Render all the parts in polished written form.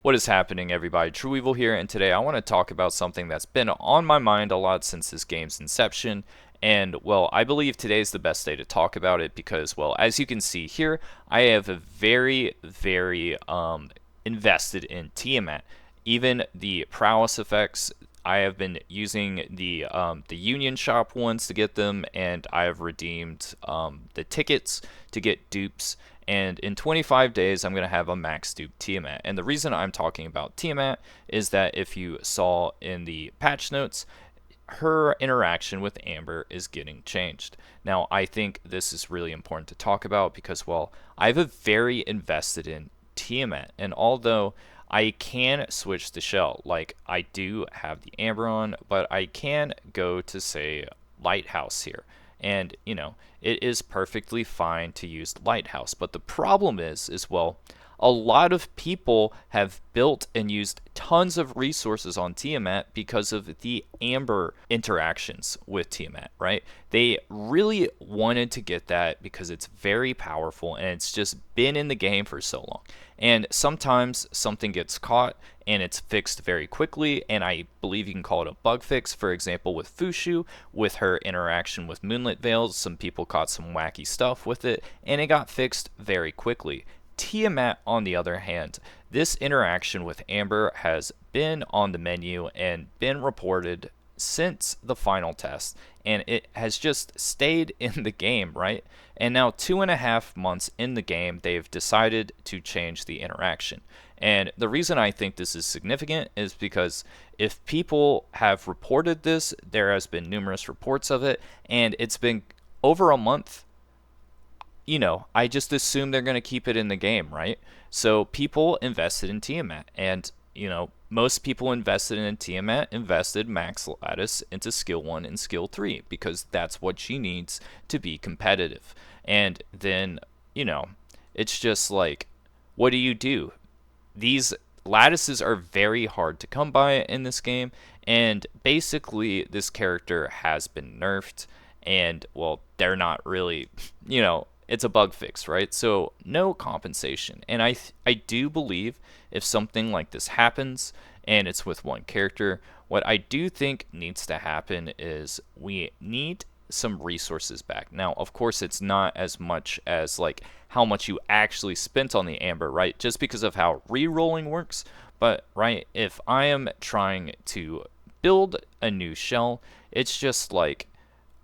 What is happening, everybody? trueeevil here, and today I want to talk about something that's been on my mind a lot since this game's inception. And, well, I believe today's the best day to talk about it because, well, as you can see here, I have a very invested in Tiamat. Even the prowess effects, I have been using the Union Shop ones to get them, and I have redeemed the tickets to get dupes. And in 25 days, I'm going to have a max dupe Tiamat. And the reason I'm talking about Tiamat is that if you saw in the patch notes, her interaction with Amber is getting changed. Now, I think this is really important to talk about because, well, I have a very invested in Tiamat. And although I can switch the shell, like I do have the Amber on, but I can go to, say, Lighthouse here. And, it is perfectly fine to use Lighthouse. But the problem is, well, a lot of people have built and used tons of resources on Tiamat because of the Amber interactions with Tiamat, right? They really wanted to get that because it's very powerful and it's just been in the game for so long. And sometimes something gets caught and it's fixed very quickly, and I believe you can call it a bug fix. For example, with Fushu, with her interaction with Moonlit Veils, some people caught some wacky stuff with it, and it got fixed very quickly. Tiamat, on the other hand, this interaction with Amber has been on the menu and been reported since the final test, and it has just stayed in the game, right? And now 2.5 months in the game, they've decided to change the interaction. And the reason I think this is significant is because if people have reported this, there has been numerous reports of it, and it's been over a month. I just assume they're going to keep it in the game, right? So people invested in Tiamat, and most people invested in Tiamat invested max lattice into skill 1 and skill 3 because that's what she needs to be competitive. And then, it's just like, what do you do? These lattices are very hard to come by in this game, and basically this character has been nerfed, and, well, they're not really, it's a bug fix, right? So no compensation. And I do believe if something like this happens and it's with one character, what I do think needs to happen is we need some resources back. Now, of course, it's not as much as like how much you actually spent on the Amber, right? Just because of how re-rolling works. But, right, if I am trying to build a new shell, it's just like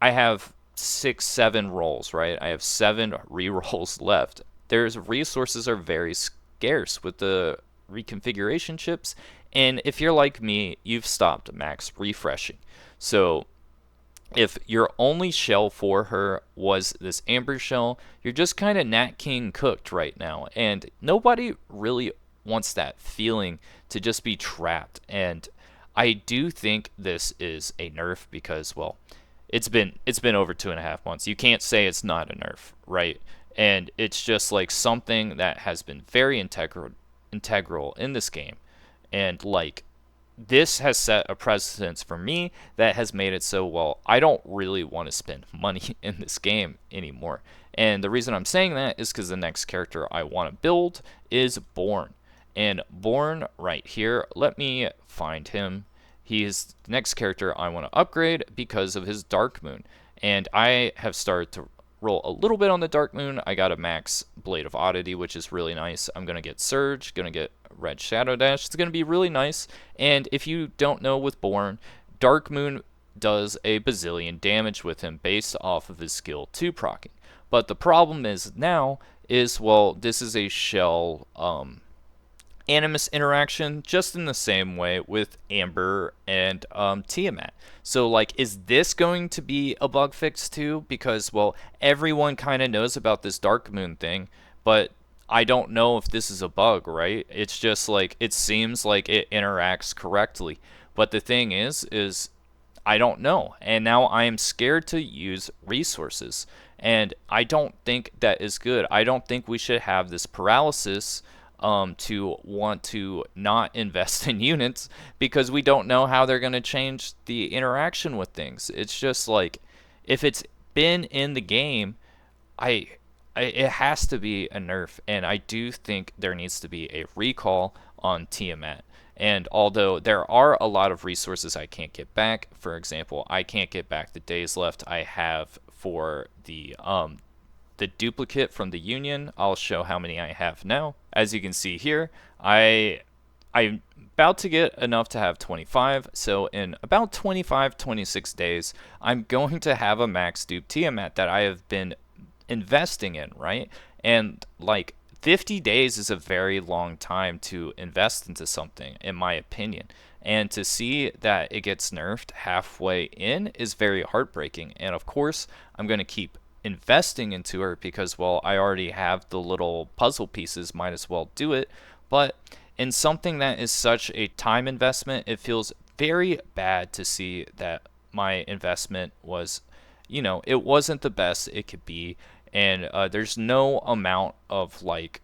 I have 6, 7 rolls, right? I have 7 re-rolls left. There's resources are very scarce with the reconfiguration chips, and if you're like me, you've stopped max refreshing. So if your only shell for her was this Amber shell, you're just kind of Nat King cooked right now, and nobody really wants that feeling to just be trapped. And I do think this is a nerf because, well, it's been over 2.5 months. You can't say it's not a nerf, right? And it's just like something that has been very integral in this game, and like this has set a precedence for me that has made it so, well, I don't really want to spend money in this game anymore. And the reason I'm saying that is because the next character I want to build is Born. And Born right here, let me find him. He is the next character I want to upgrade because of his Dark Moon. And I have started to roll a little bit on the Dark Moon. I got a max Blade of Oddity, which is really nice. I'm going to get Surge, going to get Red Shadow Dash. It's going to be really nice. And if you don't know with Born, Dark Moon does a bazillion damage with him based off of his skill 2 proccing. But the problem is now is, well, this is a shell Animus interaction just in the same way with Amber and Tiamat. So, like, is this going to be a bug fix too? Because, well, everyone kind of knows about this Dark Moon thing, but I don't know if this is a bug, right? It's just like, it seems like it interacts correctly. But the thing is I don't know. And now I am scared to use resources. And I don't think that is good. I don't think we should have this paralysis to want to not invest in units because we don't know how they're going to change the interaction with things. It's just like, if it's been in the game, it has to be a nerf, and I do think there needs to be a recall on Tiamat. And although there are a lot of resources I can't get back, for example, I can't get back the days left I have for the duplicate from the Union. I'll show how many I have now. As you can see here, I'm about to get enough to have 25, so in about 25-26 days, I'm going to have a max dupe Tiamat that I have been investing in, right? And like 50 days is a very long time to invest into something, in my opinion. And to see that it gets nerfed halfway in is very heartbreaking. And of course, I'm going to keep investing into her because, well, I already have the little puzzle pieces, might as well do it. But in something that is such a time investment, it feels very bad to see that my investment was, it wasn't the best it could be. And there's no amount of like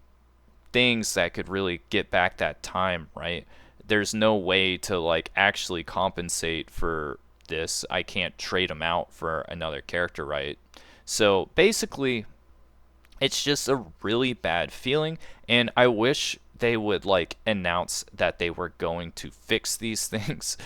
things that could really get back that time, right? There's no way to like actually compensate for this. I can't trade them out for another character, right? So basically, it's just a really bad feeling, and I wish they would like announce that they were going to fix these things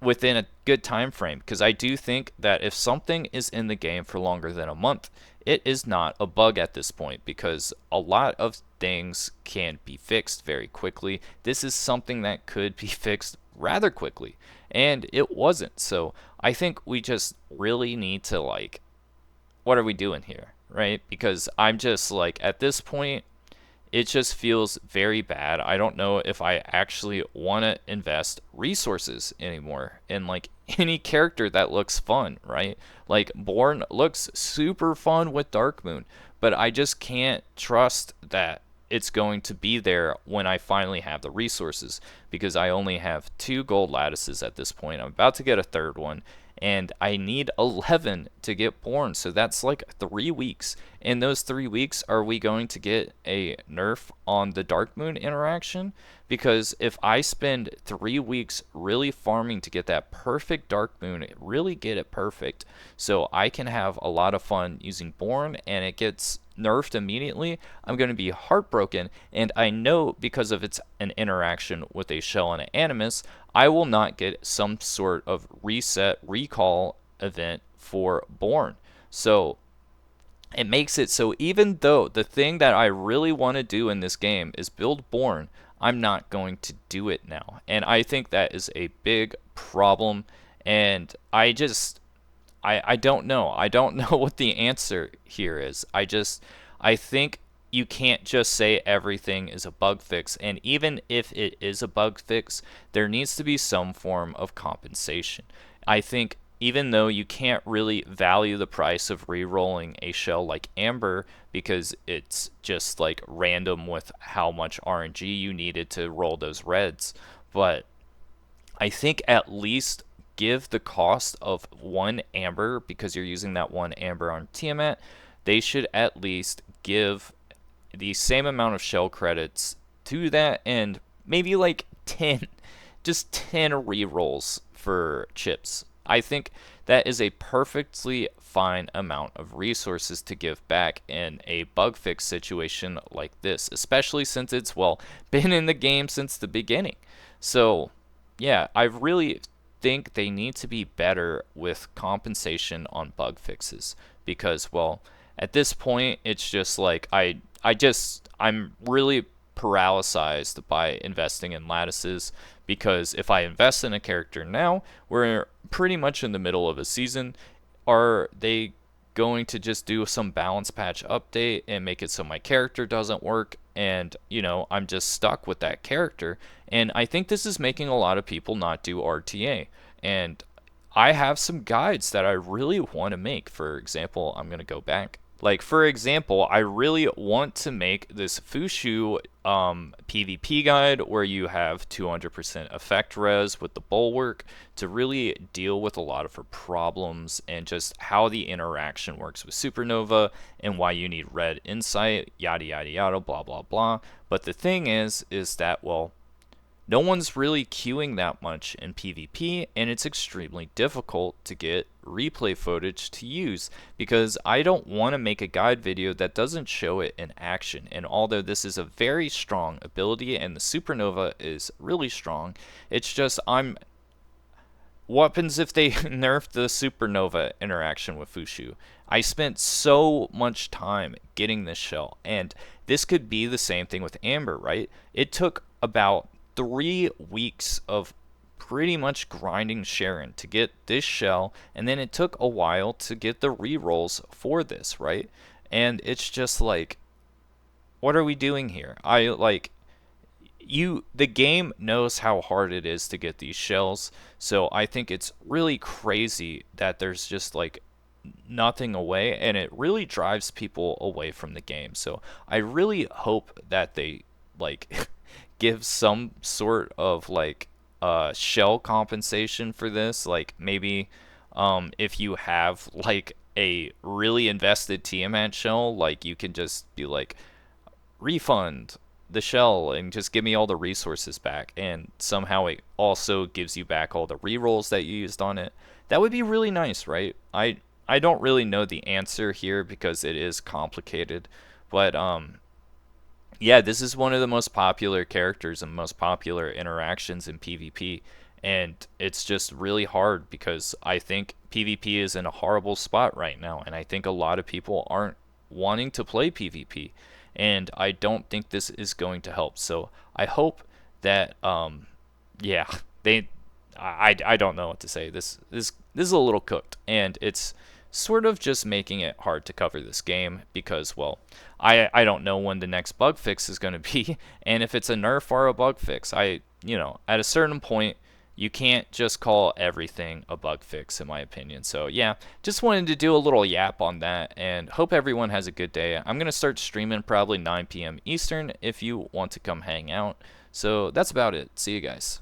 within a good time frame, because I do think that if something is in the game for longer than a month, it is not a bug at this point, because a lot of things can be fixed very quickly. This is something that could be fixed rather quickly, and it wasn't. So I think we just really need to like, what are we doing here, right? Because I'm just like, at this point, it just feels very bad. I don't know if I actually want to invest resources anymore in like any character that looks fun, right? Like Born looks super fun with Dark Moon, but I just can't trust that it's going to be there when I finally have the resources, because I only have 2 gold lattices at this point. I'm about to get a third one, and I need 11 to get Born, so that's like 3 weeks. In those 3 weeks, are we going to get a nerf on the Dark Moon interaction? Because if I spend 3 weeks really farming to get that perfect Dark Moon, really get it perfect, so I can have a lot of fun using Born, and it gets nerfed immediately, I'm going to be heartbroken. And I know because of its an interaction with a Shell and an Animus, I will not get some sort of reset recall event for Born. So it makes it so even though the thing that I really want to do in this game is build Born, I'm not going to do it now. And I think that is a big problem. And I don't know. I don't know what the answer here is. I think you can't just say everything is a bug fix. And even if it is a bug fix, there needs to be some form of compensation. I think even though you can't really value the price of re-rolling a shell like Amber, because it's just like random with how much RNG you needed to roll those reds, but I think at least give the cost of 1 Amber, because you're using that 1 Amber on Tiamat, they should at least give the same amount of shell credits to that, and maybe like 10, just 10 rerolls for chips. I think that is a perfectly fine amount of resources to give back in a bug fix situation like this, especially since it's, well, been in the game since the beginning. So yeah, I really think they need to be better with compensation on bug fixes, because, well, at this point it's just like I'm really paralyzed by investing in lattices, because if I invest in a character now, we're pretty much in the middle of a season, are they going to just do some balance patch update and make it so my character doesn't work, and I'm just stuck with that character? And I think this is making a lot of people not do RTA, and I have some guides that I really want to make. For example, I'm going to go back. Like, for example, I really want to make this Fushu PvP guide where you have 200% effect res with the bulwark to really deal with a lot of her problems, and just how the interaction works with Supernova and why you need red insight, yada yada yada, blah blah blah. But the thing is that, well, no one's really queuing that much in PvP, and it's extremely difficult to get replay footage to use, because I don't want to make a guide video that doesn't show it in action. And although this is a very strong ability and the supernova is really strong, it's just what happens if they nerf the supernova interaction with Fushu? I spent so much time getting this shell, and this could be the same thing with Amber, right? It took about 3 weeks of pretty much grinding Sharon to get this shell, and then it took a while to get the rerolls for this, right? And it's just like, what are we doing here? The game knows how hard it is to get these shells, so I think it's really crazy that there's just like nothing away, and it really drives people away from the game. So I really hope that they like give some sort of like shell compensation for this, like maybe if you have like a really invested Tiamat shell, like you can just be like, refund the shell and just give me all the resources back, and somehow it also gives you back all the rerolls that you used on it. That would be really nice, right? I don't really know the answer here because it is complicated, but yeah, this is one of the most popular characters and most popular interactions in PvP, and it's just really hard because I think PvP is in a horrible spot right now, and I think a lot of people aren't wanting to play PvP, and I don't think this is going to help. So I hope that yeah, they I don't know what to say. This is a little cooked, and it's sort of just making it hard to cover this game because, well, I don't know when the next bug fix is going to be, and if it's a nerf or a bug fix. At a certain point, you can't just call everything a bug fix, in my opinion. So yeah, just wanted to do a little yap on that, and hope everyone has a good day. I'm going to start streaming probably 9 p.m. Eastern if you want to come hang out. So that's about it. See you guys.